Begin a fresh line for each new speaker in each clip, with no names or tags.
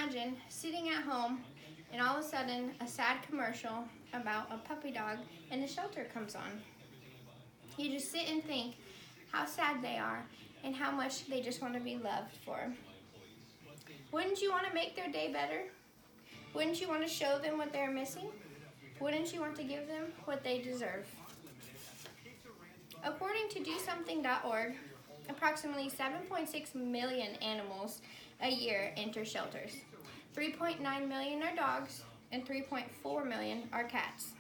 imagine sitting at home and all of a sudden a sad commercial about a puppy dog in a shelter comes on. You just sit and think how sad they are and how much they just want to be loved for. Wouldn't you want to make their day better? Wouldn't you want to show them what they're missing? Wouldn't you want to give them what they deserve? According to DoSomething.org, approximately 7.6 million animals a year enter shelters. 3.9 million are dogs and 3.4 million are cats.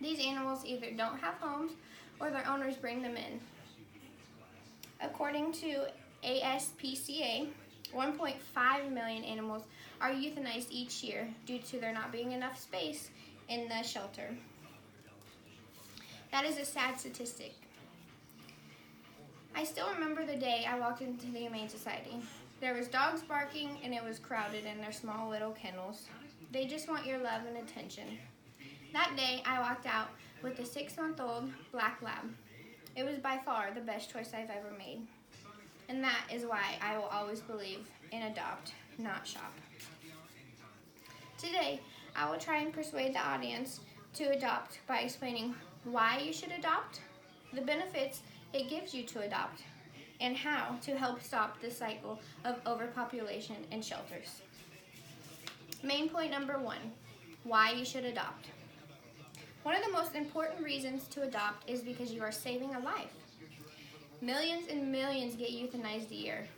These animals either don't have homes or their owners bring them in. According to ASPCA, 1.5 million animals are euthanized each year due to there not being enough space in the shelter. That is a sad statistic. I still remember the day I walked into the Humane Society. There was dogs barking and it was crowded in their small little kennels. They just want your love and attention. That day I walked out with a 6-month-old black lab. It was by far the best choice I've ever made. And that is why I will always believe in adopt, not shop. Today, I will try and persuade the audience to adopt by explaining why you should adopt, the benefits it gives you to adopt, and how to help stop the cycle of overpopulation in shelters. Main point number 1, why you should adopt. One of the most important reasons to adopt is because you are saving a life. Millions and millions get euthanized a year.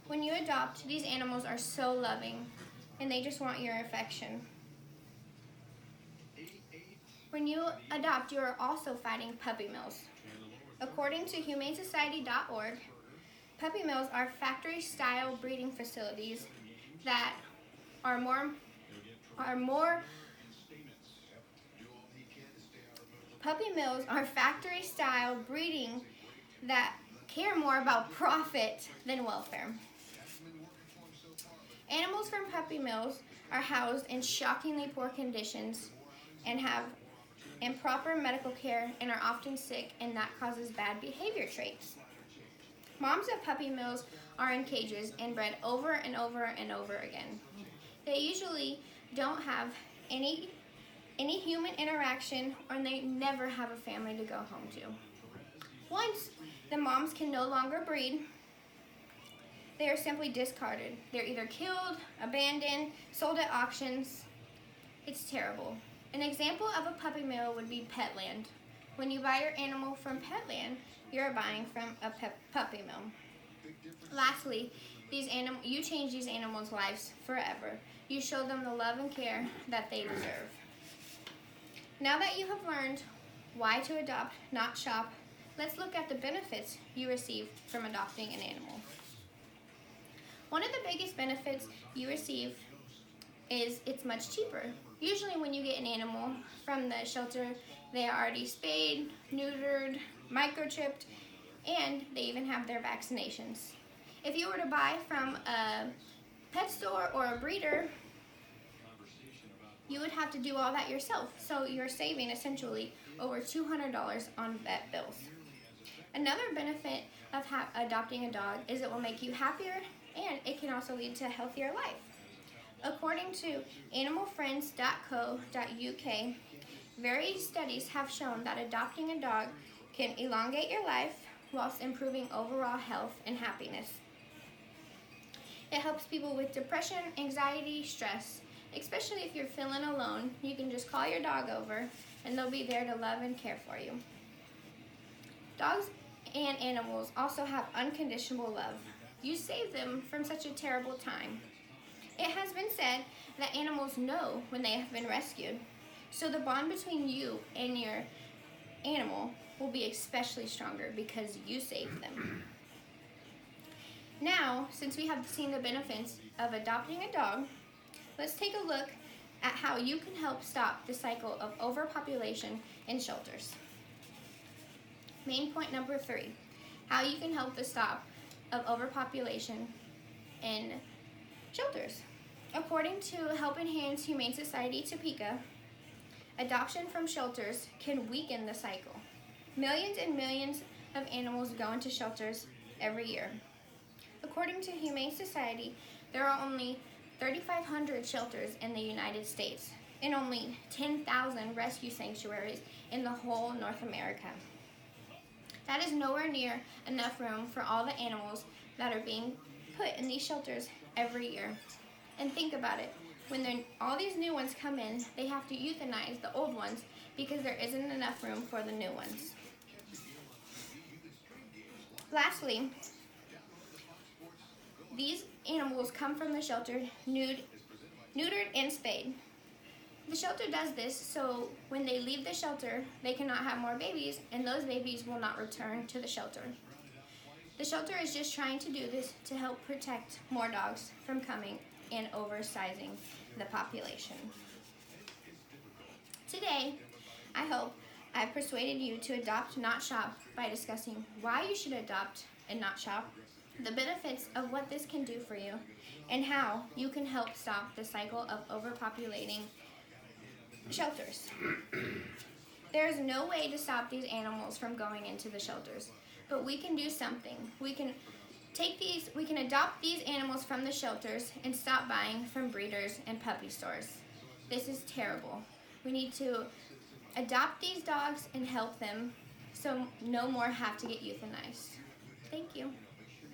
When you adopt, these animals are so loving and they just want your affection. When you adopt, you are also fighting puppy mills. According to humanesociety.org, puppy mills are factory-style breeding facilities that are more Puppy mills are factory-style breeding that care more about profit than welfare. Animals from puppy mills are housed in shockingly poor conditions and have improper medical care and are often sick, and that causes bad behavior traits. Moms at puppy mills are in cages and bred over and over and over again. They usually don't have any human interaction, or they never have a family to go home to. Once the moms can no longer breed, they are simply discarded. They're either killed, abandoned, sold at auctions. It's terrible. An example of a puppy mill would be Petland. When you buy your animal from Petland, you're buying from a puppy mill. Lastly, you change these animals' lives forever. You show them the love and care that they deserve. Now that you have learned why to adopt, not shop, let's look at the benefits you receive from adopting an animal. One of the biggest benefits you receive is it's much cheaper. Usually when you get an animal from the shelter, they are already spayed, neutered, microchipped, and they even have their vaccinations. If you were to buy from a pet store or a breeder, you would have to do all that yourself. So you're saving essentially over $200 on vet bills. Another benefit of adopting a dog is it will make you happier, and it can also lead to a healthier life. According to animalfriends.co.uk, various studies have shown that adopting a dog can elongate your life whilst improving overall health and happiness. It helps people with depression, anxiety, stress. Especially if you're feeling alone, you can just call your dog over and they'll be there to love and care for you. Dogs and animals also have unconditional love. You save them from such a terrible time. It has been said that animals know when they have been rescued, so the bond between you and your animal will be especially stronger because you saved them. Now, since we have seen the benefits of adopting a dog, let's take a look at how you can help stop the cycle of overpopulation in shelters. Main point number 3, how you can help the stop of overpopulation in shelters. According to Helping Hands Humane Society Topeka, adoption from shelters can weaken the cycle. Millions and millions of animals go into shelters every year. According to Humane Society, There are only 3,500 shelters in the United States and only 10,000 rescue sanctuaries in the whole North America. That is nowhere near enough room for all the animals that are being put in these shelters every year. And think about it, when all these new ones come in, they have to euthanize the old ones because there isn't enough room for the new ones. Lastly, these animals come from the shelter neutered and spayed. The shelter does this so when they leave the shelter, they cannot have more babies, and those babies will not return to the shelter. The shelter is just trying to do this to help protect more dogs from coming and oversizing the population. Today, I hope I've persuaded you to adopt, not shop, by discussing why you should adopt and not shop, the benefits of what this can do for you, and how you can help stop the cycle of overpopulating shelters. There is no way to stop these animals from going into the shelters, but we can do something. We can adopt these animals from the shelters and stop buying from breeders and puppy stores. This is terrible. We need to adopt these dogs and help them so no more have to get euthanized. Thank you.